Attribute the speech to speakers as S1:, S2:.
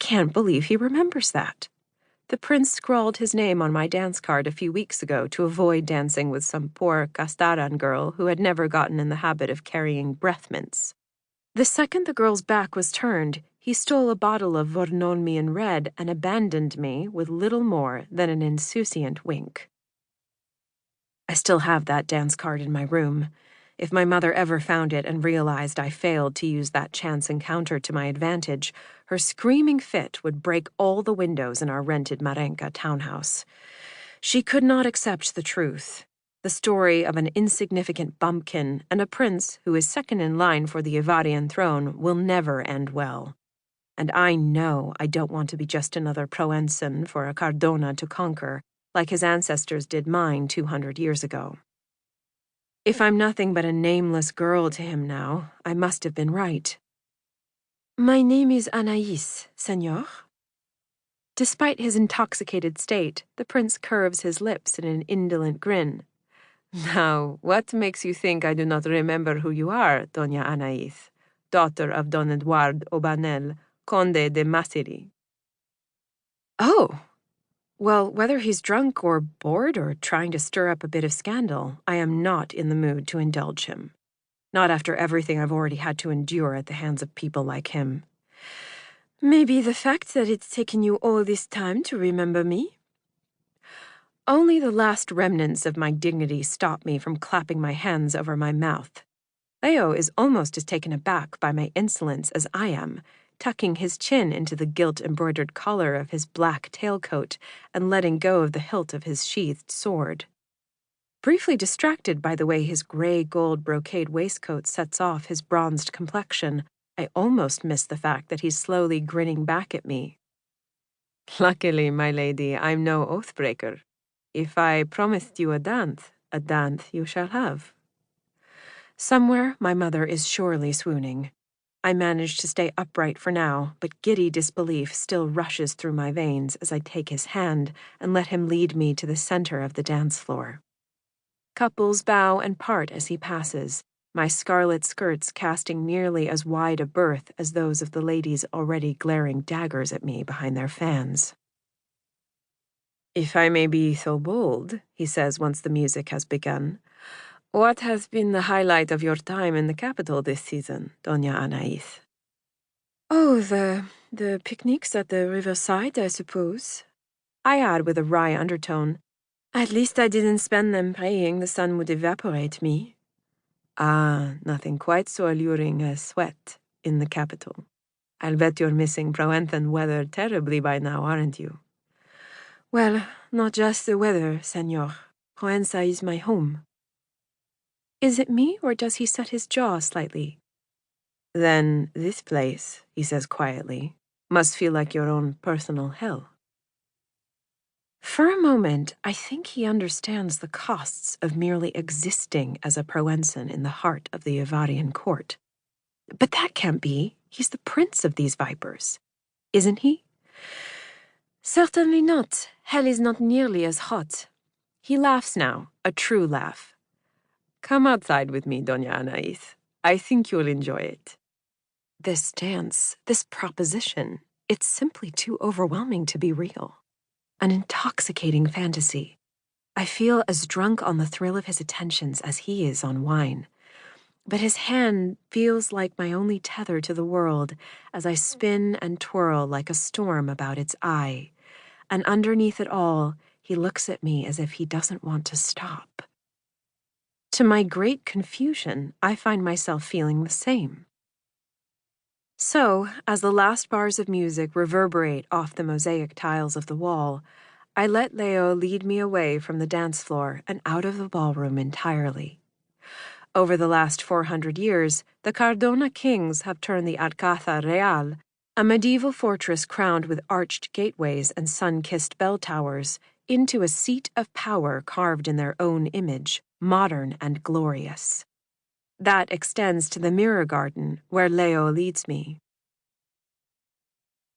S1: can't believe he remembers that. The prince scrawled his name on my dance card a few weeks ago to avoid dancing with some poor Castaran girl who had never gotten in the habit of carrying breath mints. The second the girl's back was turned, he stole a bottle of Vornolmian Red and abandoned me with little more than an insouciant wink. I still have that dance card in my room. If my mother ever found it and realized I failed to use that chance encounter to my advantage, her screaming fit would break all the windows in our rented Marenka townhouse. She could not accept the truth. The story of an insignificant bumpkin and a prince who is second in line for the Ivarian throne will never end well. And I know I don't want to be just another Provençan for a Cardona to conquer, like his ancestors did mine 200 years ago. If I'm nothing but a nameless girl to him now, I must have been right. My name is Anaïs, senor. Despite his intoxicated state, the prince curves his lips in an indolent grin. Now, what makes you think I do not remember who you are, Doña Anaïs, daughter of Don Eduard Obanel, Conde de Masiri? Oh! Well, whether he's drunk or bored or trying to stir up a bit of scandal, I am not in the mood to indulge him. Not after everything I've already had to endure at the hands of people like him. Maybe the fact that it's taken you all this time to remember me? Only the last remnants of my dignity stop me from clapping my hands over my mouth. Leo is almost as taken aback by my insolence as I am, tucking his chin into the gilt-embroidered collar of his black tailcoat and letting go of the hilt of his sheathed sword. Briefly distracted by the way his gray-gold brocade waistcoat sets off his bronzed complexion, I almost miss the fact that he's slowly grinning back at me. Luckily, my lady, I'm no oath-breaker. If I promised you a dance you shall have. Somewhere my mother is surely swooning. I manage to stay upright for now, but giddy disbelief still rushes through my veins as I take his hand and let him lead me to the center of the dance floor. Couples bow and part as he passes, my scarlet skirts casting nearly as wide a berth as those of the ladies already glaring daggers at me behind their fans. If I may be so bold, he says once the music has begun, what has been the highlight of your time in the capital this season, Doña Anaïs? Oh, the picnics at the riverside, I suppose. I add with a wry undertone. At least I didn't spend them praying the sun would evaporate me. Ah, nothing quite so alluring as sweat in the capital. I'll bet you're missing Provençan weather terribly by now, aren't you? Well, not just the weather, senor. Provença is my home. Is it me, or does he set his jaw slightly? Then this place, he says quietly, must feel like your own personal hell. For a moment, I think he understands the costs of merely existing as a Provençan in the heart of the Ivarian court. But that can't be. He's the prince of these vipers. Isn't he? Certainly not. Hell is not nearly as hot. He laughs now, a true laugh. Come outside with me, Doña Anaïs. I think you'll enjoy it. This dance, this proposition, it's simply too overwhelming to be real. An intoxicating fantasy. I feel as drunk on the thrill of his attentions as he is on wine. But his hand feels like my only tether to the world as I spin and twirl like a storm about its eye. And underneath it all, he looks at me as if he doesn't want to stop. To my great confusion, I find myself feeling the same. So, as the last bars of music reverberate off the mosaic tiles of the wall, I let Leo lead me away from the dance floor and out of the ballroom entirely. Over the last 400 years, the Cardona kings have turned the Alcázar Real, a medieval fortress crowned with arched gateways and sun-kissed bell towers, into a seat of power carved in their own image, modern and glorious. That extends to the Mirror Garden, where Leo leads me.